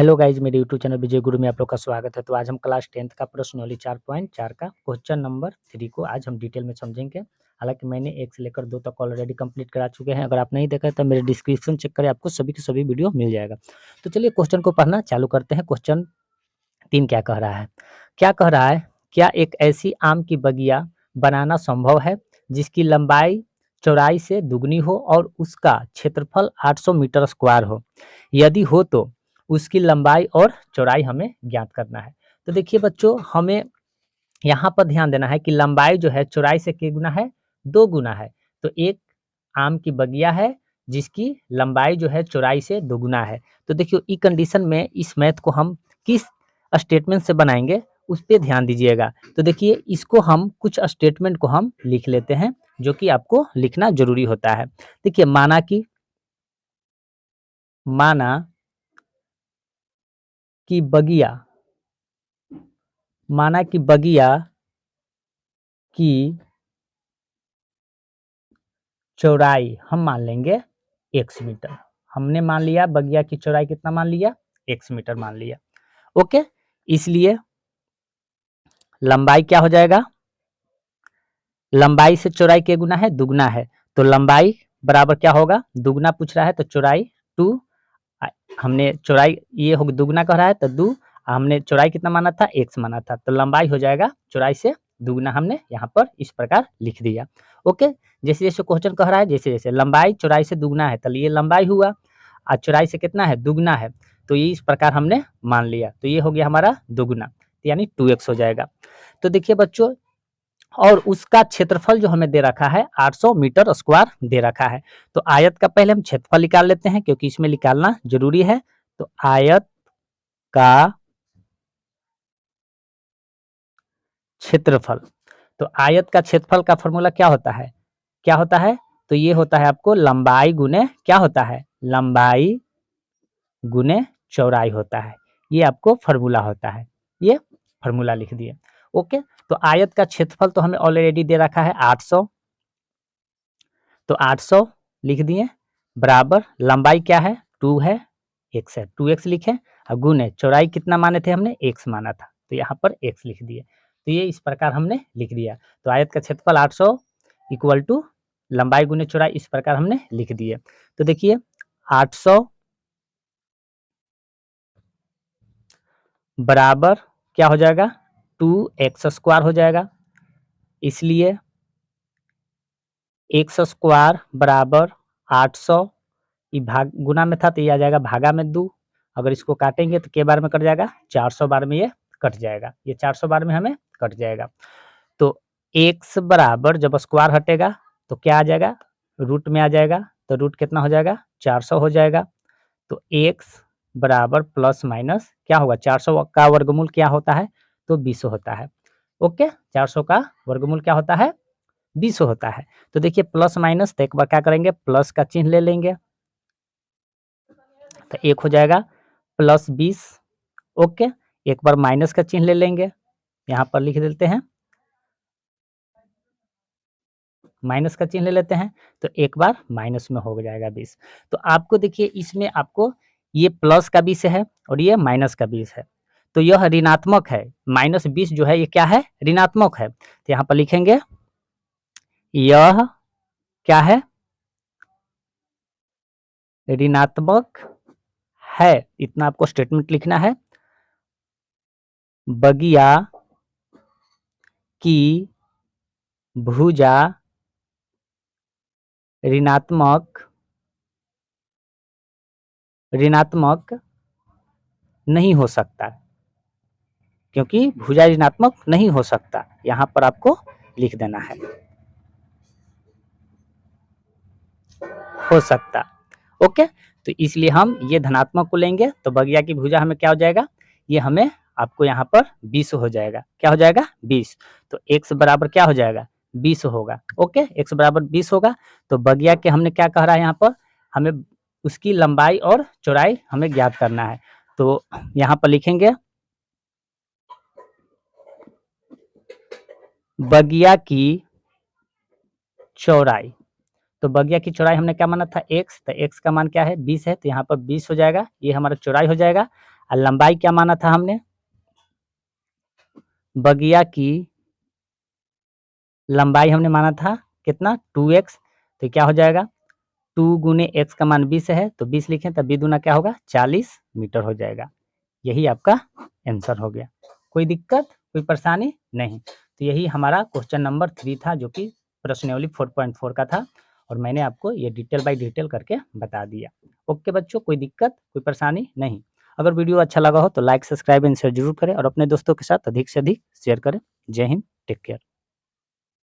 Hello guys, मेरे YouTube channel विजय गुरु में आप लोग का स्वागत है। तो आज हम क्लास 10th का प्रश्नावली 4.4 का क्वेश्चन नंबर 3 को आज हम डिटेल में समझेंगे। हालांकि मैंने 1 से लेकर 2 तक ऑलरेडी कंप्लीट करा चुके हैं। अगर आप नहीं देखा तो मेरे डिस्क्रिप्शन चेक करें, आपको सभी के सभी वीडियो मिल जाएगा। तो चलिए क्वेश्चन को पढ़ना चालू करते हैं। क्वेश्चन 3 क्या कह रहा है? क्या कह रहा है? क्या एक ऐसी आम की बगिया बनाना संभव है जिसकी लंबाई चौड़ाई से दुगनी हो और उसका क्षेत्रफल 800 मीटर स्क्वायर हो? यदि हो तो उसकी लंबाई और चौड़ाई हमें ज्ञात करना है। तो देखिए बच्चों, हमें यहाँ पर ध्यान देना है कि लंबाई जो है चौड़ाई से कितना गुना है? 2 गुना है। तो एक आम की बगिया है जिसकी लंबाई जो है चौड़ाई से दोगुना है। तो देखिए ई कंडीशन में इस मैथ को हम किस स्टेटमेंट से बनाएंगे उस पे ध्यान दीजिएगा। तो देखिए इसको हम कुछ स्टेटमेंट को हम लिख लेते हैं जो कि आपको लिखना जरूरी होता है। देखिए माना कि बगिया की चौड़ाई हम मान लेंगे x मीटर। हमने मान लिया बगिया की चौड़ाई कितना मान लिया? x मीटर मान लिया। ओके, इसलिए लंबाई क्या हो जाएगा? लंबाई से चौड़ाई के गुना है? दुगना है। तो लंबाई बराबर क्या होगा? दुगना पूछ रहा है तो चौड़ाई 2, हमने चौड़ाई ये हो दुगना कह रहा है तो 2, हमने चौड़ाई कितना माना था? x माना था। तो लंबाई हो जाएगा चौड़ाई से दुगना, हमने यहाँ पर इस प्रकार लिख दिया। ओके, जैसे जैसे क्वेश्चन कह रहा है जैसे जैसे लंबाई चौड़ाई से दुगना है तो ये लंबाई हुआ और चौड़ाई से कितना है? दुगना है। तो ये इस प्रकार हमने मान लिया। तो ये हो गया हमारा दुगना, यानी 2x हो जाएगा। तो देखिए बच्चों, और उसका क्षेत्रफल जो हमें दे रखा है 800 मीटर स्क्वायर दे रखा है। तो आयत का पहले हम क्षेत्रफल निकाल लेते हैं क्योंकि इसमें निकालना जरूरी है। तो आयत का क्षेत्रफल, तो आयत का क्षेत्रफल का फॉर्मूला क्या होता है? क्या होता है? तो ये होता है आपको लंबाई गुने क्या होता है? लंबाई गुने चौड़ाई होता है। ये आपको फॉर्मूला होता है। ये फॉर्मूला लिख दिए। ओके, तो आयत का क्षेत्रफल तो हमें ऑलरेडी दे रखा है 800, तो 800 लिख दिए बराबर लंबाई क्या है? 2 है, x है, 2x लिखे और गुने चौड़ाई कितना माने थे हमने? x माना था, तो यहाँ पर x लिख दिए। तो ये इस प्रकार हमने लिख दिया। तो आयत का क्षेत्रफल 800 इक्वल टू लंबाई गुने चौड़ाई, इस प्रकार हमने लिख दिए। तो देखिए 800 बराबर क्या हो जाएगा? 2x स्क्वायर हो जाएगा। इसलिए x स्क्वायर बराबर 800, ये भाग गुना में था तो ये आ जाएगा भागा में 2। अगर इसको काटेंगे तो के बार में कट जाएगा? 400 बार में ये कट जाएगा। ये 400 बार में हमें कट जाएगा। तो x बराबर जब स्क्वायर हटेगा तो क्या आ जाएगा? रूट में आ जाएगा। तो रूट कितना हो जाएगा? 400 हो जाएगा। तो x बराबर प्लस माइनस क्या होगा? 400 का वर्गमूल क्या होता है? तो 20 होता है। ओके, 400 का वर्गमूल क्या होता है? 20 होता है। तो देखिए प्लस माइनस, तो एक बार क्या करेंगे? प्लस का चिन्ह ले लेंगे तो एक हो जाएगा प्लस 20। ओके, एक बार माइनस का चिन्ह ले लेंगे, यहाँ पर लिख देते हैं माइनस का चिन्ह ले लेते हैं, तो एक बार माइनस में हो जाएगा 20। तो आपको देखिए इसमें आपको ये प्लस का 20 है और ये माइनस का 20 है, तो यह ऋणात्मक है। माइनस 20 जो है ये क्या है? ऋणात्मक है। तो यहाँ पर लिखेंगे यह क्या है? ऋणात्मक है। इतना आपको स्टेटमेंट लिखना है। बगिया की भुजा ऋणात्मक नहीं हो सकता, क्योंकि भुजा ऋणात्मक नहीं हो सकता। यहां पर आपको लिख देना है हो सकता। ओके, तो इसलिए हम ये धनात्मक को लेंगे तो बगिया की भुजा हमें क्या हो जाएगा? ये हमें आपको यहाँ पर 20 हो जाएगा। क्या हो जाएगा? 20। तो x बराबर क्या हो जाएगा? 20 होगा। ओके, x बराबर 20 होगा। तो बगिया के हमने क्या कह रहा है? यहाँ पर हमें उसकी लंबाई और चौड़ाई हमें ज्ञात करना है। तो यहाँ पर लिखेंगे बगिया की चौड़ाई। तो बगिया की चौड़ाई हमने क्या माना था? x, तो x का मान क्या है? 20 है, तो यहाँ पर 20 हो जाएगा। ये हमारा चौड़ाई हो जाएगा और लंबाई क्या माना था हमने, बगिया की लंबाई हमने माना था कितना 2x, तो क्या हो जाएगा 2 गुने x का मान 20 है तो 20 लिखें तब 20 दूना क्या होगा 40 मीटर हो जाएगा। यही आपका आंसर हो गया। कोई दिक्कत, कोई परेशानी नहीं। तो यही हमारा क्वेश्चन नंबर 3 था जो कि प्रश्नावली 4.4 का था और मैंने आपको ये डिटेल बाय डिटेल करके बता दिया। ओके बच्चों, कोई दिक्कत, कोई परेशानी नहीं। अगर वीडियो अच्छा लगा हो तो लाइक, सब्सक्राइब एंड शेयर जरूर करें और अपने दोस्तों के साथ अधिक से अधिक शेयर करें। जय हिंद, टेक केयर।